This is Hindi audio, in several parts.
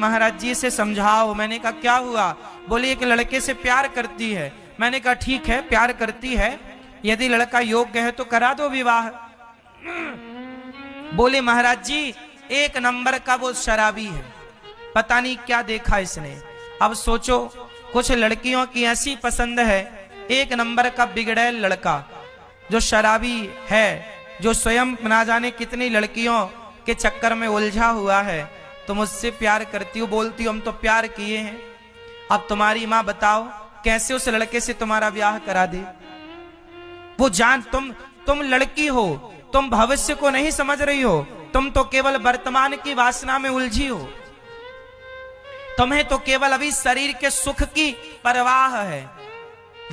महाराज जी से समझाओ। मैंने कहा क्या हुआ? बोले एक लड़के से प्यार करती है। मैंने कहा ठीक है, प्यार करती है, यदि लड़का योग्य है तो करा दो विवाह। बोले महाराज जी एक नंबर का वो शराबी है, पता नहीं क्या देखा इसने। अब सोचो कुछ लड़कियों की ऐसी पसंद है, एक नंबर का बिगड़ैल लड़का जो शराबी है, जो स्वयं ना जाने कितनी लड़कियों के चक्कर में उलझा हुआ है, तुम उससे प्यार करती हो, बोलती हो हम तो प्यार किए हैं। अब तुम्हारी माँ बताओ कैसे उस लड़के से तुम्हारा ब्याह करा दे? वो जान तुम लड़की हो, तुम भविष्य को नहीं समझ रही हो, तुम तो केवल वर्तमान की वासना में उलझी हो। तुम्हें तो केवल अभी शरीर के सुख की परवाह है,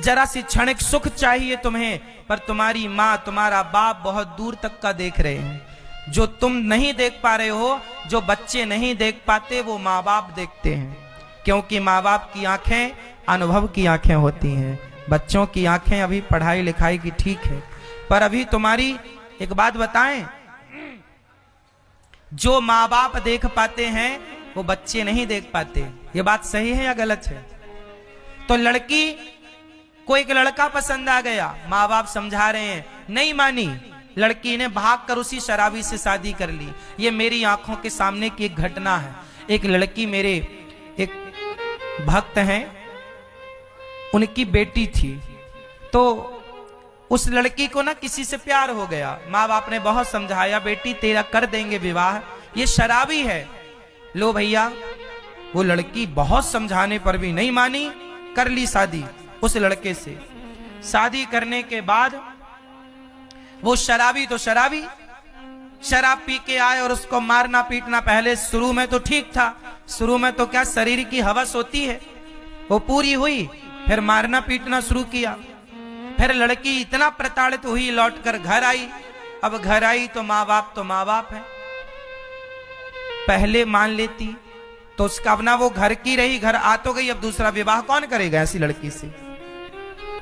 जरा सी क्षणिक सुख चाहिए तुम्हें। पर तुम्हारी माँ तुम्हारा बाप बहुत दूर तक का देख रहे हैं। जो तुम नहीं देख पा रहे हो, जो बच्चे नहीं देख पाते, वो माँ बाप देखते हैं। क्योंकि माँ बाप की आंखें अनुभव की आंखें होती हैं, बच्चों की आंखें अभी पढ़ाई लिखाई की ठीक है। पर अभी तुम्हारी एक बात बताएं, जो माँ बाप देख पाते हैं वो बच्चे नहीं देख पाते। ये बात सही है या गलत है? तो लड़की को एक लड़का पसंद आ गया, माँ बाप समझा रहे हैं, नहीं मानी, लड़की ने भागकर उसी शराबी से शादी कर ली। ये मेरी आंखों के सामने की एक घटना है। एक लड़की, मेरे एक भक्त हैं, उनकी बेटी थी, तो उस लड़की को ना किसी से प्यार हो गया। माँ बाप ने बहुत समझाया, बेटी तेरा कर देंगे विवाह, ये शराबी है। लो भैया, वो लड़की बहुत समझाने पर भी नहीं मानी, कर ली शादी उस लड़के से। शादी करने के बाद वो शराबी तो शराबी, शराब पी के आए और उसको मारना पीटना। पहले शुरू में तो ठीक था, शुरू में तो क्या शरीर की हवस होती है, वो पूरी हुई, फिर मारना पीटना शुरू किया। फिर लड़की इतना प्रताड़ित हुई, लौटकर घर आई। अब घर आई तो माँ बाप है, पहले मान लेती तो उसका अपना वो घर की रही, घर आ तो गई, अब दूसरा विवाह कौन करेगा ऐसी लड़की से?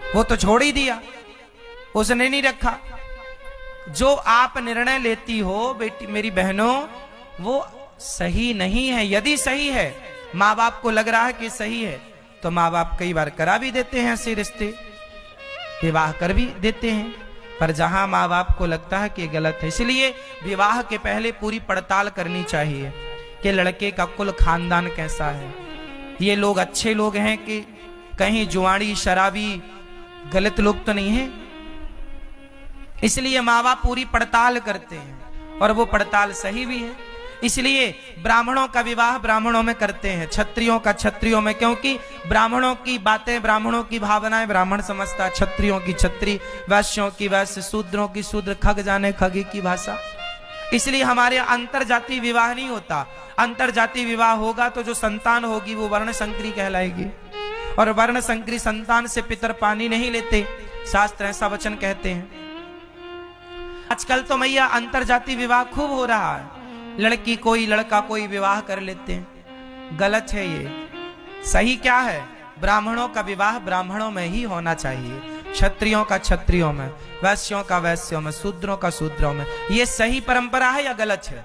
वो तो छोड़ ही दिया, उसने नहीं रखा। जो आप निर्णय लेती हो बेटी, मेरी बहनों, वो सही नहीं है। यदि सही है, माँ बाप को लग रहा है कि सही है, तो माँ बाप कई बार करा भी देते हैं ऐसे रिश्ते, विवाह कर भी देते हैं। पर जहां माँ बाप को लगता है कि गलत है, इसलिए विवाह के पहले पूरी पड़ताल करनी चाहिए कि लड़के का कुल खानदान कैसा है, ये लोग अच्छे लोग हैं कि कहीं जुआड़ी शराबी गलत लोग तो नहीं है। इसलिए माँ बाप पूरी पड़ताल करते हैं और वो पड़ताल सही भी है। इसलिए ब्राह्मणों का विवाह ब्राह्मणों में करते हैं, क्षत्रियों का क्षत्रियों में, क्योंकि ब्राह्मणों की बातें, ब्राह्मणों की भावनाएं ब्राह्मण समझता है, क्षत्रियों की क्षत्रिय, वैश्यों की वैश्य, शूद्रों की शूद्र, खग जाने खगी की भाषा। इसलिए हमारे अंतर जाति विवाह नहीं होता। अंतर जाति विवाह होगा तो जो संतान होगी वो वर्ण संकरी कहलाएगी, और वर्ण संकरी संतान से पितर पानी नहीं लेते, शास्त्र ऐसा वचन कहते हैं। आजकल तो मैया अंतर जाति विवाह खूब हो रहा है, लड़की कोई लड़का कोई विवाह कर लेते हैं, गलत है ये। सही क्या है? ब्राह्मणों का विवाह ब्राह्मणों में ही होना चाहिए, क्षत्रियों का क्षत्रियों में, वैश्यों का वैश्यों में, शूद्रों का शूद्रों में। ये सही परंपरा है या गलत है?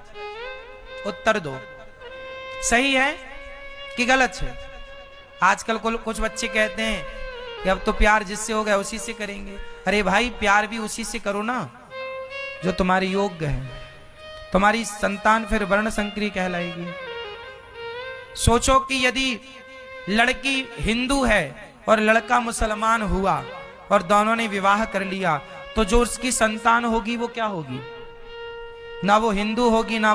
उत्तर दो, सही है कि गलत है? आजकल कुछ बच्चे कहते हैं कि अब तो प्यार जिससे हो गया उसी से करेंगे। अरे भाई, प्यार भी उसी से करो ना जो तुम्हारी योग्य है, तुम्हारी संतान फिर वर्ण संकरी कहलाएगी। सोचो कि यदि लड़की हिंदू है और लड़का मुसलमान हुआ और दोनों ने विवाह कर लिया, तो जो उसकी संतान होगी वो क्या होगी? ना वो हिंदू होगी, ना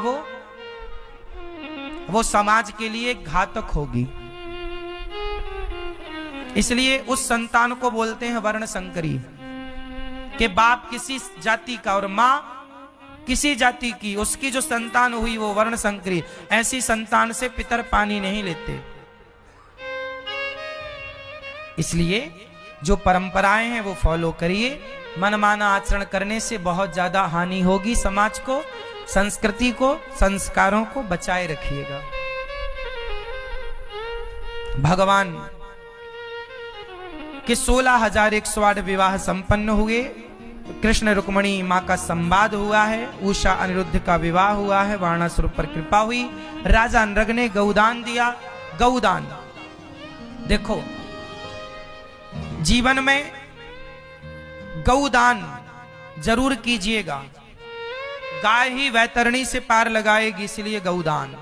वो समाज के लिए घातक होगी। इसलिए उस संतान को बोलते हैं वर्ण संकरी, कि बाप किसी जाति का और मां किसी जाति की, उसकी जो संतान हुई वो वर्ण संकरी। ऐसी संतान से पितर पानी नहीं लेते। इसलिए जो परंपराएं हैं वो फॉलो करिए। मनमाना आचरण करने से बहुत ज्यादा हानि होगी, समाज को, संस्कृति को, संस्कारों को बचाए रखिएगा। भगवान के 16,108 विवाह संपन्न हुए कृष्ण रुक्मणी माँ का संवाद हुआ है, उषा अनिरुद्ध का विवाह हुआ है, वाणासुर पर कृपा हुई, राजा नृग ने गौदान दिया। गौदान देखो, जीवन में गौदान जरूर कीजिएगा। गाय ही वैतरणी से पार लगाएगी, इसलिए गौदान।